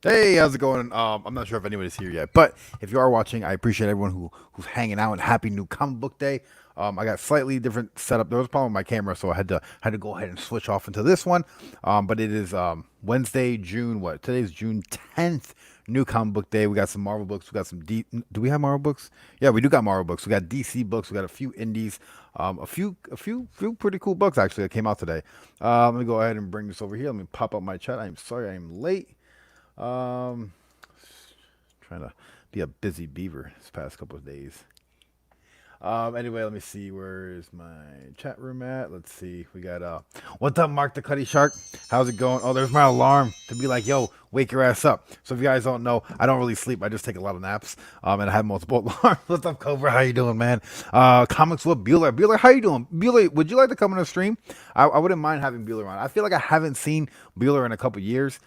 Hey, how's it going? I'm not sure if anybody's here yet, but if you are watching, I appreciate everyone who's hanging out. And happy new comic book day. I got slightly different setup. There was a problem with my camera, so I had to go ahead and switch off into this one. But it is Wednesday, June what? Today's June 10th. New comic book day. We got some Marvel books. We got some Do we have Marvel books? Yeah, we do got Marvel books. We got DC books. We got a few indies. A few pretty cool books actually that came out today. Let me go ahead and bring this over here. Let me pop up my chat. I'm sorry I am late. Um, Trying to be a busy beaver this past couple of days. Anyway, let me see. Where is my chat room at? Let's see. We got what's up, Mark the Cuddy Shark? How's it going? Oh, there's my alarm to be like, yo, wake your ass up. So if you guys don't know, I don't really sleep. I just take a lot of naps. And I have multiple alarms. What's up, Cobra? How you doing, man? Comics with Bueller. Bueller, how you doing? Bueller, would you like to come on the stream? I wouldn't mind having Bueller on. I feel like I haven't seen Bueller in a couple years.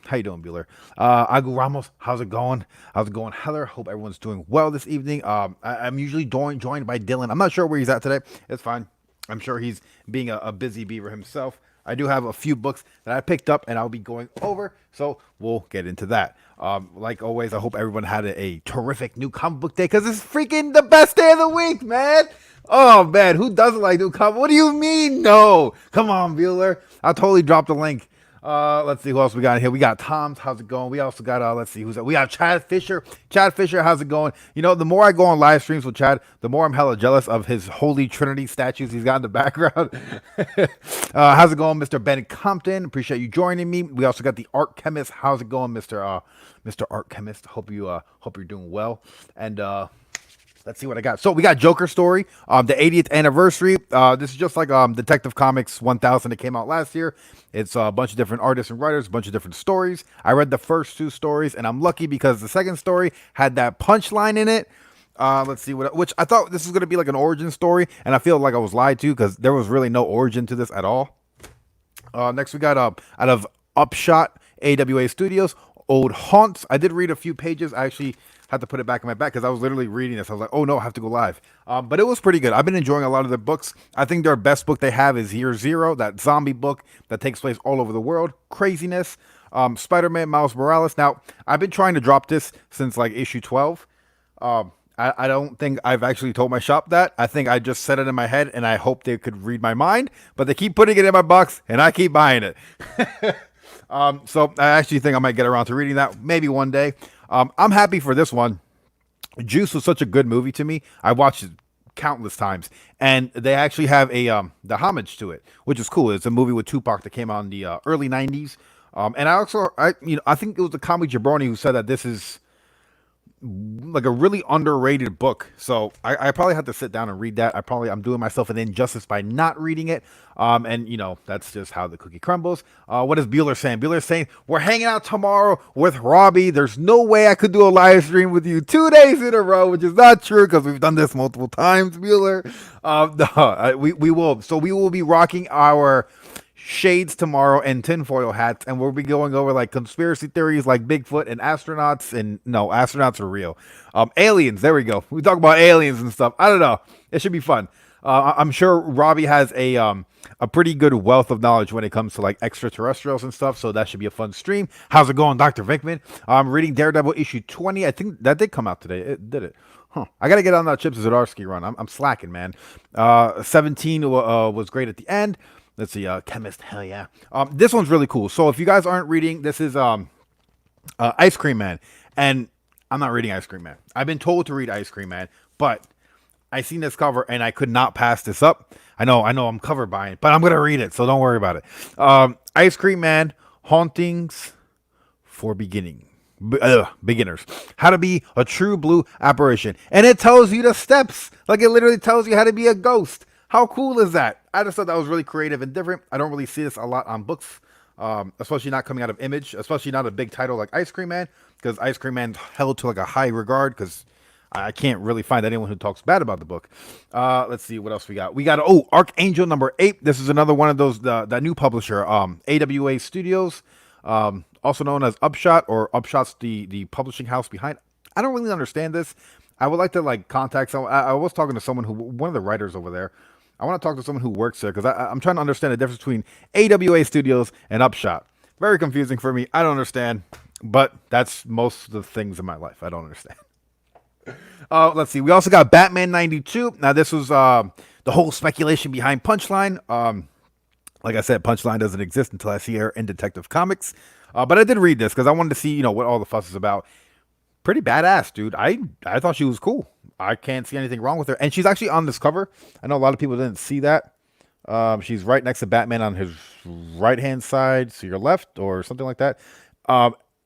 How you doing, Bueller? Agu Ramos, how's it going? How's it going, Heather? Hope everyone's doing well this evening. I'm usually joined by Dylan. I'm not sure where he's at today. It's fine. I'm sure he's being a busy beaver himself. I do have a few books that I picked up and I'll be going over, so we'll get into that. Like always, I hope everyone had a terrific new comic book day because it's freaking the best day of the week, man. Oh man, who doesn't like new comic? What do you mean? No, come on, Bueller. I'll totally drop the link. Let's see who else we got here. We got Tom's. How's it going? We also got let's see who's that. We got Chad Fisher. Chad Fisher, how's it going? You know, the more I go on live streams with Chad, the more I'm hella jealous of his Holy Trinity statues he's got in the background. How's it going, Mr. Ben Compton? Appreciate you joining me. We also got the Art Chemist. How's it going, Mr. Art Chemist? Hope you're doing well. And let's see what I got. So we got Joker Story, the 80th anniversary. This is just like Detective Comics 1000 that came out last year. It's a bunch of different artists and writers, a bunch of different stories. I read the first two stories, and I'm lucky because the second story had that punchline in it. Let's see which I thought this was gonna be like an origin story, and I feel like I was lied to because there was really no origin to this at all. Next we got out of Upshot AWA Studios, Old Haunts. I did read a few pages. I actually had to put it back in my back because I was literally reading this. I was like, oh no, I have to go live. But it was pretty good. I've been enjoying a lot of their books. I think their best book they have is Year Zero, that zombie book that takes place all over the world. Craziness. Spider-Man, Miles Morales. Now, I've been trying to drop this since like issue 12. I don't think I've actually told my shop that. I think I just said it in my head and I hope they could read my mind. But they keep putting it in my box and I keep buying it. So I actually think I might get around to reading that maybe one day. I'm happy for this one. Juice was such a good movie to me. I watched it countless times, and they actually have the homage to it, which is cool. It's a movie with Tupac that came out in the early '90s. And I think it was the comic Jabroni who said that this is like a really underrated book. So I probably have to sit down and read that. I'm doing myself an injustice by not reading it. And that's just how the cookie crumbles. What is Bueller saying? Bueller's saying we're hanging out tomorrow with Robbie. There's no way I could do a live stream with you 2 days in a row, which is not true because we've done this multiple times, Bueller. No, we will. So we will be rocking our shades tomorrow and tinfoil hats, and we'll be going over like conspiracy theories like Bigfoot and astronauts. And no, astronauts are real. Aliens, there we go. We talk about aliens and stuff. I don't know. It should be fun. I'm sure Robbie has a pretty good wealth of knowledge when it comes to like extraterrestrials and stuff, so that should be a fun stream. How's it going, Dr. Vinkman? I'm reading Daredevil issue 20. I think that did come out today. It did it. Huh. I gotta get on that Chips Zdarsky run. I'm slacking, man. 17 was great at the end. Let's see, Chemist, hell yeah. This one's really cool. So if you guys aren't reading, this is Ice Cream Man. And I'm not reading Ice Cream Man. I've been told to read Ice Cream Man, but I seen this cover and I could not pass this up. I know I'm cover buying, but I'm going to read it, so don't worry about it. Ice Cream Man, Hauntings for Beginners. How to be a true blue apparition. And it tells you the steps. Like it literally tells you how to be a ghost. How cool is that? I just thought that was really creative and different. I don't really see this a lot on books, especially not coming out of Image, especially not a big title like Ice Cream Man, because Ice Cream Man's held to like a high regard because I can't really find anyone who talks bad about the book. Let's see what else we got. We got Archangel number 8. This is another one of those that new publisher, AWA Studios, also known as Upshot, or Upshot's the publishing house behind. I don't really understand this. I would like to like contact someone. I was talking to someone one of the writers over there. I want to talk to someone who works there because I'm trying to understand the difference between AWA Studios and Upshot. Very confusing for me. I don't understand. But that's most of the things in my life. I don't understand. Let's see. We also got Batman 92. Now, this was the whole speculation behind Punchline. Like I said, Punchline doesn't exist until I see her in Detective Comics. But I did read this because I wanted to see, what all the fuss is about. Pretty badass, dude. I thought she was cool. I can't see anything wrong with her. And she's actually on this cover. I know a lot of people didn't see that. She's right next to Batman on his right hand side, so your left or something like that.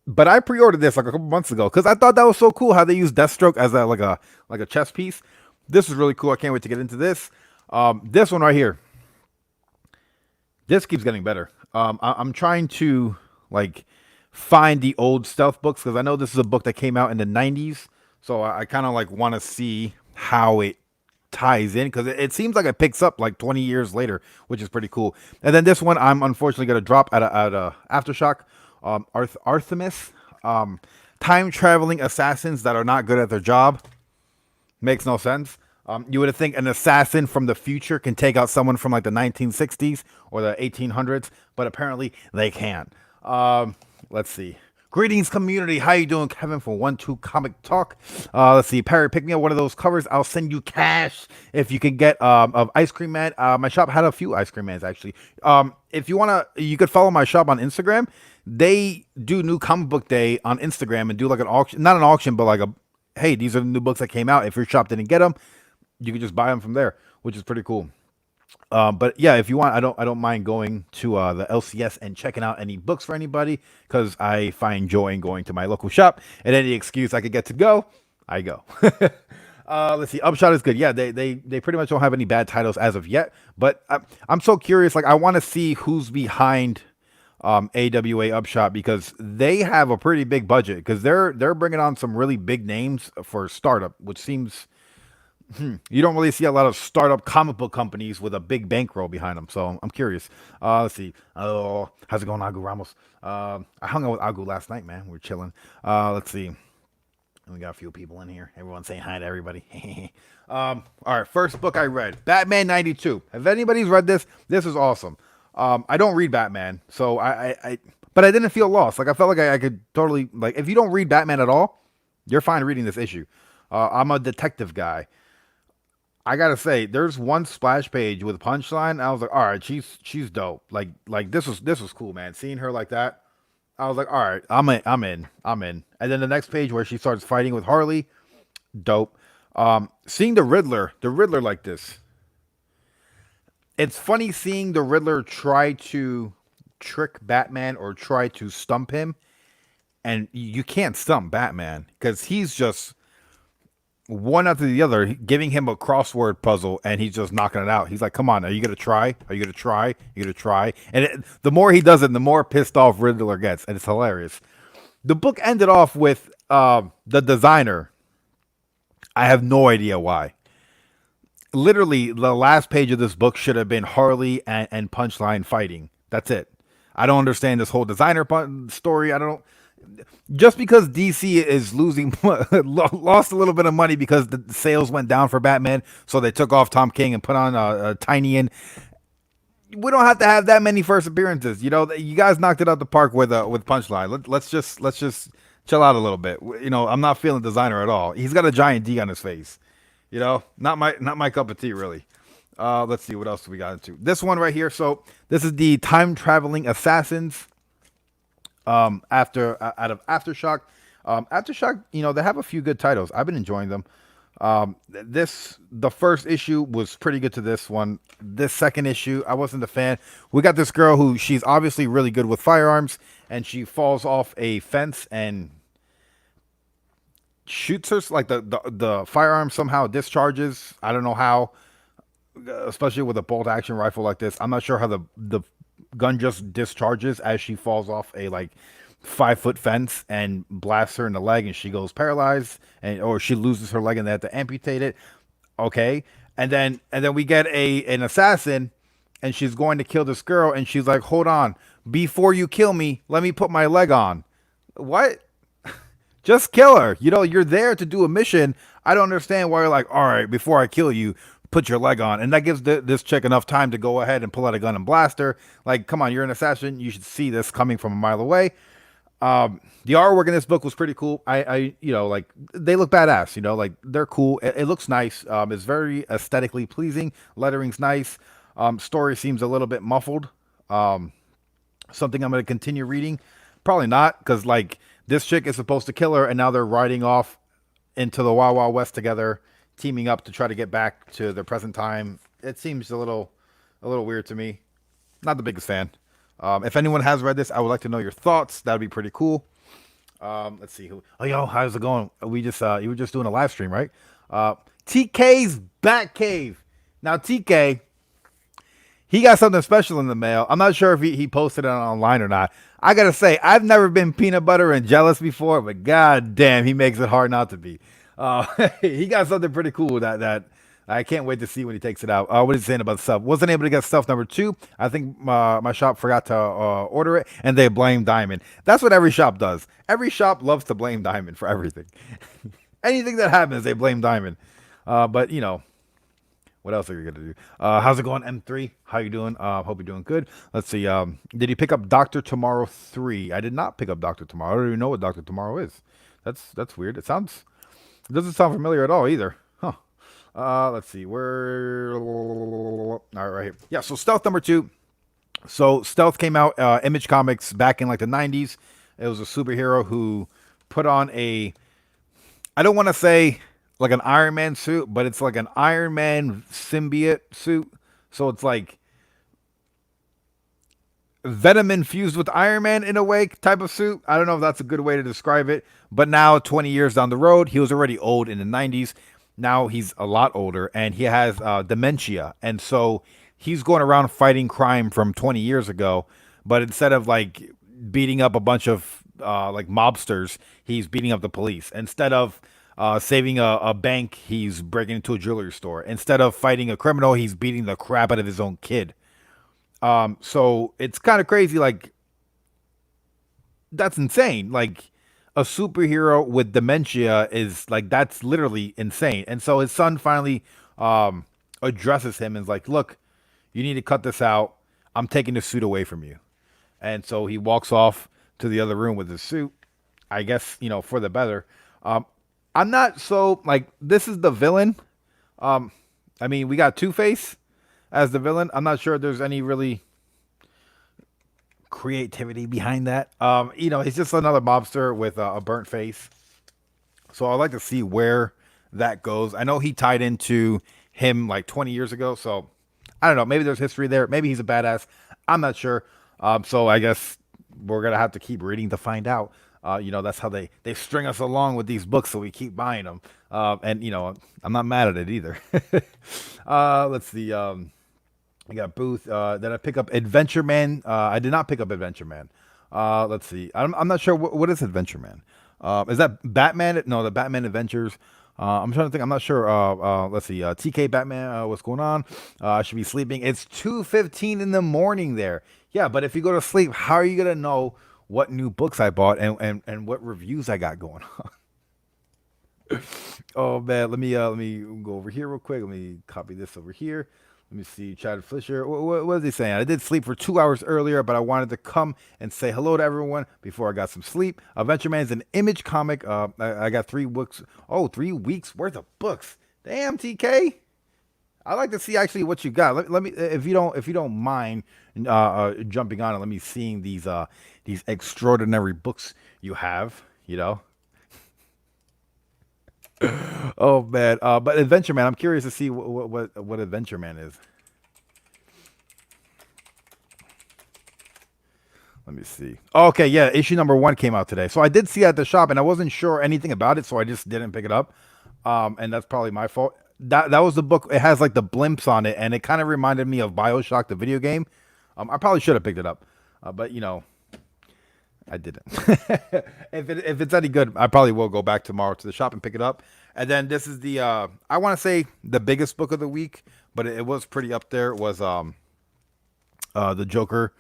But I pre-ordered this like a couple months ago because I thought that was so cool how they use Deathstroke as a chess piece. This is really cool. I can't wait to get into this. This one right here. This keeps getting better. I'm trying to like find the old stealth books because I know this is a book that came out in the 90s. So I kind of like want to see how it ties in because it seems like it picks up like 20 years later, which is pretty cool. And then this one I'm unfortunately going to drop at Aftershock. Artemis, time traveling assassins that are not good at their job. Makes no sense. You would think an assassin from the future can take out someone from like the 1960s or the 1800s, but apparently they can't. Let's see. Greetings, community. How you doing, Kevin? For 1-2 Comic Talk. Let's see. Perry, pick me up one of those covers. I'll send you cash if you can get of Ice Cream Man. My shop had a few Ice Cream Mans actually. If you wanna, you could follow my shop on Instagram. They do new comic book day on Instagram and do like an auction, not an auction, but like a, hey, these are the new books that came out. If your shop didn't get them, you can just buy them from there, which is pretty cool. But yeah, if you want, I don't mind going to the LCS and checking out any books for anybody because I find joy in going to my local shop. And any excuse I could get to go, I go. Let's see. Upshot is good. Yeah, they pretty much don't have any bad titles as of yet. But I'm so curious. Like, I want to see who's behind AWA Upshot because they have a pretty big budget because they're bringing on some really big names for startup, which seems you don't really see a lot of startup comic book companies with a big bankroll behind them. So I'm curious. Let's see. Oh, how's it going, Agu Ramos? I hung out with Agu last night, man. We're chilling. Let's see. We got a few people in here. Everyone's saying hi to everybody. All right. First book I read, Batman 92. If anybody's read this, this is awesome. I don't read Batman, so but I didn't feel lost. Like I felt like I could totally like if you don't read Batman at all, you're fine reading this issue. I'm a detective guy. I gotta say, there's one splash page with Punchline. I was like, all right, she's dope. Like this was cool, man. Seeing her like that, I was like, all right, I'm in. And then the next page where she starts fighting with Harley, dope. Seeing the Riddler like this. It's funny seeing the Riddler try to trick Batman or try to stump him, and you can't stump Batman because he's just one after the other, giving him a crossword puzzle, and he's just knocking it out. He's like, "Come on, are you gonna try? Are you gonna try? You gonna try?" And the more he does it, the more pissed off Riddler gets, and it's hilarious. The book ended off with the designer. I have no idea why. Literally, the last page of this book should have been Harley and Punchline fighting. That's it. I don't understand this whole designer story. I don't. Just because DC is losing, lost a little bit of money because the sales went down for Batman, so they took off Tom King and put on a Tiny in. We don't have to have that many first appearances. You guys knocked it out the park with Punchline. Let's just chill out a little bit. I'm not feeling designer at all. He's got a giant D on his face. Not my cup of tea really. Let's see what else we got into. This one right here. So this is the time traveling assassins. Out of Aftershock. Aftershock, they have a few good titles. I've been enjoying them. The first issue was pretty good to this one. This second issue, I wasn't a fan. We got this girl who she's obviously really good with firearms, and she falls off a fence and shoots her. Like the firearm somehow discharges. I don't know how, especially with a bolt action rifle like this. I'm not sure how the gun just discharges as she falls off a 5-foot fence and blasts her in the leg, and she goes paralyzed, or she loses her leg and they have to amputate it. Okay, and then we get an assassin, and she's going to kill this girl, and she's like, "Hold on, before you kill me, let me put my leg on." What? Just kill her. You're there to do a mission. I don't understand why you're like, "All right, before I kill you, put your leg on, and that gives this chick enough time to go ahead and pull out a gun and blast her. Like, come on, you're an assassin. You should see this coming from a mile away. The artwork in this book was pretty cool. Like they look badass. Like they're cool. It looks nice. It's very aesthetically pleasing. Lettering's nice. Story seems a little bit muffled. Something I'm going to continue reading. Probably not, because like this chick is supposed to kill her, and now they're riding off into the Wild Wild West together, teaming up to try to get back to their present time. It seems a little weird to me. Not the biggest fan. If anyone has read this, I would like to know your thoughts. That would be pretty cool. Let's see who. Oh, yo, how's it going? We just you were just doing a live stream, right? TK's Batcave. Now TK, he got something special in the mail. I'm not sure if he posted it online or not. I gotta say, I've never been peanut butter and jealous before, but god damn, he makes it hard not to be. He got something pretty cool that I can't wait to see when he takes it out. What is he saying about stuff? Wasn't able to get stuff number 2. I think my shop forgot to order it, and they blame Diamond. That's what every shop does. Every shop loves to blame Diamond for everything. Anything that happens, they blame Diamond. But what else are you gonna do? How's it going, M3? How you doing? Hope you're doing good. Let's see. Did you pick up Doctor Tomorrow 3? I did not pick up Doctor Tomorrow. I don't even know what Doctor Tomorrow is. That's weird. It doesn't sound familiar at all either. Huh. Let's see. All right here. Yeah. So Stealth number 2. So Stealth came out, Image Comics, back in like the 90s. It was a superhero who put on I don't want to say like an Iron Man suit, but it's like an Iron Man symbiote suit. So it's like Venom infused with Iron Man in a way type of suit. I don't know if that's a good way to describe it. But now, 20 years down the road, he was already old in the 90s. Now he's a lot older, and he has dementia. And so he's going around fighting crime from 20 years ago. But instead of like beating up a bunch of like mobsters, he's beating up the police. Instead of saving a bank, he's breaking into a jewelry store. Instead of fighting a criminal, he's beating the crap out of his own kid. So it's kind of crazy. Like, that's insane. Like, a superhero with dementia is like, that's literally insane. And so his son finally addresses him and is like, look, you need to cut this out. I'm taking the suit away from you. And so he walks off to the other room with his suit, I guess, for the better. I'm not so like, this is the villain. I mean, we got Two-Face as the villain. I'm not sure if there's any really creativity behind that. He's just another mobster with a burnt face. So I'd like to see where that goes. I know he tied into him like 20 years ago. So I don't know. Maybe there's history there. Maybe he's a badass. I'm not sure. So I guess we're going to have to keep reading to find out. That's how they string us along with these books, so we keep buying them. And I'm not mad at it either. Let's see. I got Booth. Then I pick up Adventure Man. I did not pick up Adventure Man. Let's see. I'm not sure what is Adventure Man. Is that Batman? No, the Batman Adventures. I'm trying to think. I'm not sure. Let's see. TK Batman. What's going on? I should be sleeping. It's 2:15 in the morning there. Yeah, but if you go to sleep, how are you gonna know what new books I bought and what reviews I got going on? Oh man, let me go over here real quick. Let me copy this over here. Let me see, Chad Fisher. What is he saying? I did sleep for 2 hours earlier, but I wanted to come and say hello to everyone before I got some sleep. Adventure Man is an Image comic. I got 3 books. Oh, 3 weeks worth of books. Damn, TK. I like to see actually what you got. Let me, if you don't mind, jumping on and let me seeing these extraordinary books you have. Oh man, but Adventure Man. I'm curious to see what Adventure Man is. Let me see. Okay, yeah, issue number 1 came out today. So I did see it at the shop, and I wasn't sure anything about it, so I just didn't pick it up. And that's probably my fault. That was the book. It has like the blimps on it, and it kind of reminded me of BioShock, the video game. I probably should have picked it up, but I didn't. If it's any good, I probably will go back tomorrow to the shop and pick it up. And then this is the I want to say the biggest book of the week, but it was pretty up there. It was the Joker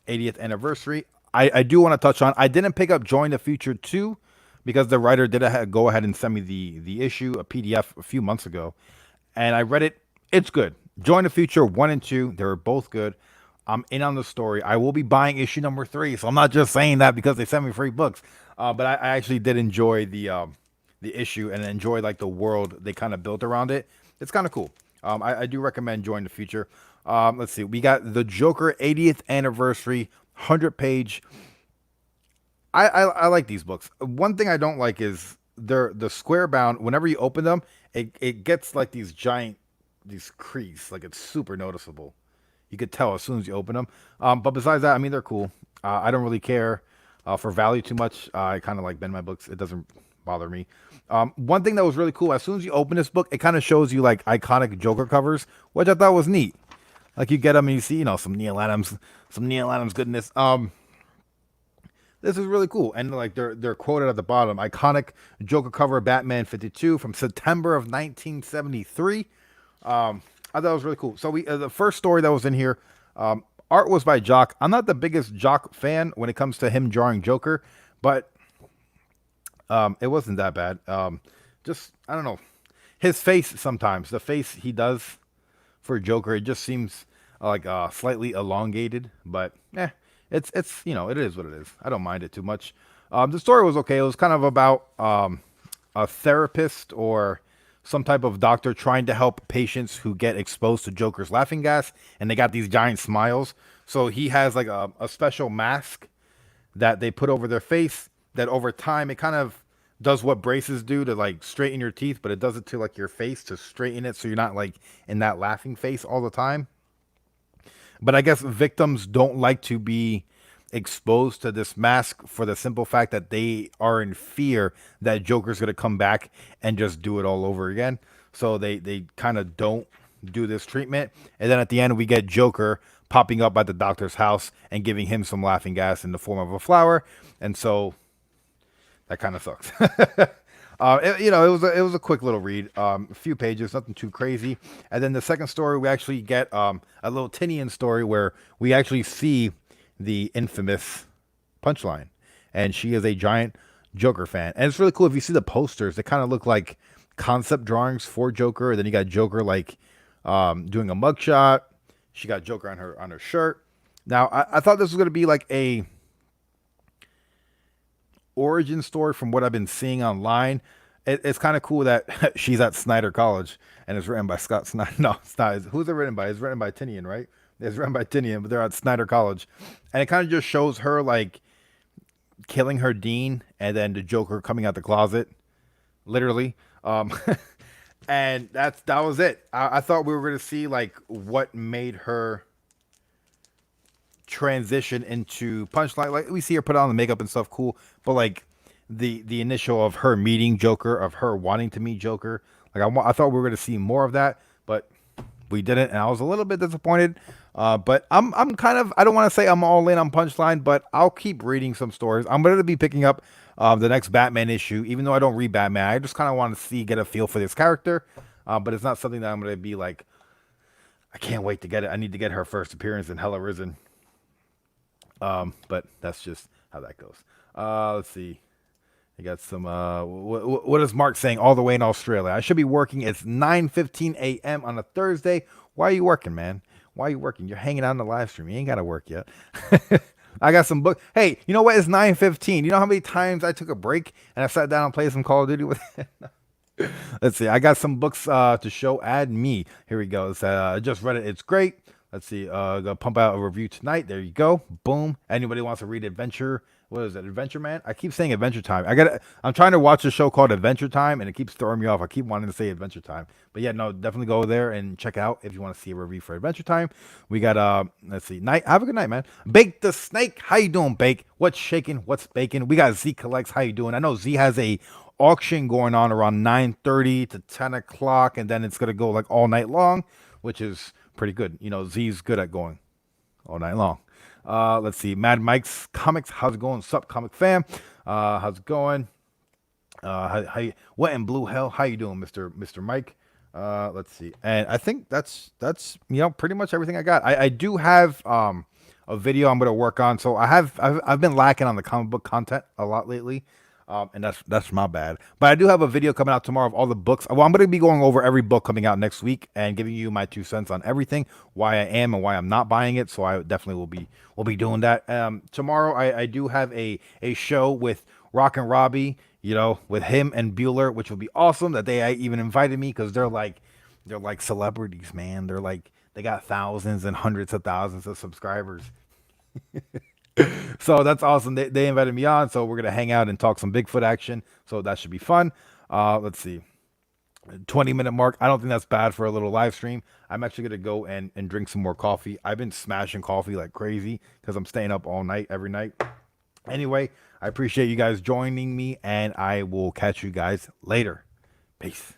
80th anniversary. I do want to touch on. I didn't pick up Join the Future 2 because the writer did go ahead and send me the issue, a PDF, a few months ago, and I read it. It's good. Join the Future 1 and 2. They were both good. I'm in on the story. I will be buying issue number 3, so I'm not just saying that because they sent me free books. But I actually did enjoy the issue and enjoy like the world they kind of built around it. It's kind of cool. I do recommend Join the Future. Let's see. We got the Joker 80th anniversary 100-page. I like these books. One thing I don't like is they're the square bound. Whenever you open them, it gets like these giant these crease. Like it's super noticeable. You could tell as soon as you open them. But besides that, I mean they're cool. I don't really care for value too much. I kind of like bend my books. It doesn't bother me. One thing that was really cool, as soon as you open this book, it kind of shows you like iconic Joker covers, which I thought was neat. Like you get them and you see, some Neil Adams goodness. This is really cool, and like they're quoted at the bottom. Iconic Joker cover, Batman 52 from September of 1973. I thought it was really cool. So we the first story that was in here, art was by Jock. I'm not the biggest Jock fan when it comes to him drawing Joker, but it wasn't that bad. Just I don't know, his face sometimes the face he does for Joker, it just seems like slightly elongated, but it's it is what it is. I don't mind it too much. The story was okay. It was kind of about a therapist or some type of doctor trying to help patients who get exposed to Joker's laughing gas, and they got these giant smiles. So he has like a special mask that they put over their face that over time it kind of does what braces do to like straighten your teeth, but it does it to like your face to straighten it so you're not like in that laughing face all the time. But I guess victims don't like to be exposed to this mask for the simple fact that they are in fear that Joker's going to come back and just do it all over again. So they kind of don't do this treatment. And then at the end, we get Joker popping up at the doctor's house and giving him some laughing gas in the form of a flower. And so that kind of sucks. It was a quick little read, a few pages, nothing too crazy. And then the second story, we actually get a little Tinian story where we actually see the infamous Punchline, and she is a giant Joker fan. And it's really cool if you see the posters; they kind of look like concept drawings for Joker. And then you got Joker like doing a mugshot. She got Joker on her shirt. Now I thought this was gonna be like a origin story from what I've been seeing online. It's kind of cool that she's at Snyder College and it's written by Scott Snyder. No, it's not. Who's it written by? It's written by Tinian, right? It's written by Tinian, but they're at Snyder College. And it kind of just shows her like killing her dean and then the Joker coming out the closet, literally. And that was it. I thought we were going to see like what made her transition into Punchline. Like we see her put on the makeup and stuff, cool. But like the initial of her meeting Joker, of her wanting to meet Joker, like I thought we were going to see more of that, but we didn't, and I was a little bit disappointed. But I'm kind of, I don't want to say I'm all in on Punchline, but I'll keep reading some stories. I'm going to be picking up the next Batman issue, even though I don't read Batman. I just kind of want to get a feel for this character. But it's not something that I'm going to be like, I can't wait to get it. I need to get her first appearance in Hella Risen. But that's just how that goes. Let's see. I got some. What is Mark saying? All the way in Australia. I should be working. It's 9:15 a.m. on a Thursday. Why are you working, man? Why are you working? You're hanging out in the live stream. You ain't got to work yet. I got some book. Hey, you know what? It's 9:15. You know how many times I took a break and I sat down and played some Call of Duty with it? Let's see. I got some books to show. Add me. Here we go. I just read it. It's great. Let's see. Gonna pump out a review tonight. There you go. Boom. Anybody wants to read Adventure? What is it? Adventure Man? I keep saying Adventure Time. I'm trying to watch a show called Adventure Time, and it keeps throwing me off. I keep wanting to say Adventure Time, but yeah, no, definitely go there and check out if you want to see a review for Adventure Time. We got let's see. Night. Have a good night, man. Bake the Snake. How you doing, Bake? What's shaking? What's baking? We got Z Collects. How you doing? I know Z has a auction going on around 9:30 to 10 o'clock, and then it's gonna go like all night long, which is pretty good. Z's good at going all night long. Let's see. Mad Mike's Comics. How's it going? Sup, comic fam? How's it going? What in blue hell? How you doing, Mr. Mike? Let's see. And I think that's pretty much everything I got. I do have a video I'm gonna work on. So I've been lacking on the comic book content a lot lately. And that's my bad. But I do have a video coming out tomorrow of all the books. Well, I'm going to be going over every book coming out next week and giving you my 2 cents on everything, why I am and why I'm not buying it. So I definitely will be doing that. Tomorrow I do have a show with Rock and Robbie, with him and Bueller, which will be awesome. That they even invited me because they're like celebrities, man. They got thousands and hundreds of thousands of subscribers. So that's awesome. They invited me on, so we're gonna hang out and talk some Bigfoot action. So that should be fun. Let's see, 20-minute mark. I don't think that's bad for a little live stream. I'm actually gonna go and drink some more coffee. I've been smashing coffee like crazy because I'm staying up all night every night. Anyway, I appreciate you guys joining me, and I will catch you guys later. Peace.